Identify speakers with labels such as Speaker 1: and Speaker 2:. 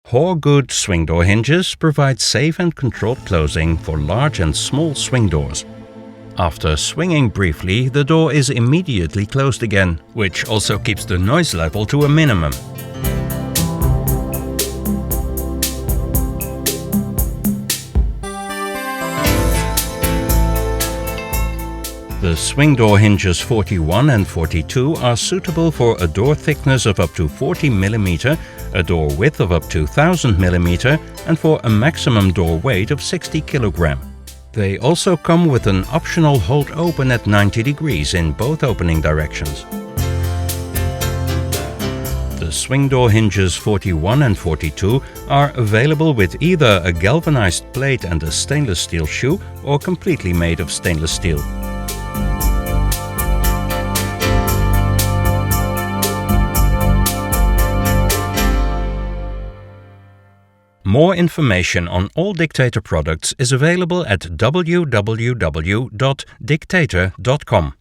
Speaker 1: HAWGOOD swing door hinges provide safe and controlled closing for large and small swing doors. After swinging briefly, the door is immediately closed again, which also keeps the noise level to a minimum. The swing door hinges 41 and 42 are suitable for a door thickness of up to 40 mm, a door width of up to 1000 mm, and for a maximum door weight of 60 kg. They also come with an optional hold open at 90 degrees in both opening directions. The swing door hinges 41 and 42 are available with either a galvanized plate and a stainless steel shoe or completely made of stainless steel. More information on all Dictator products is available at www.dictator.com.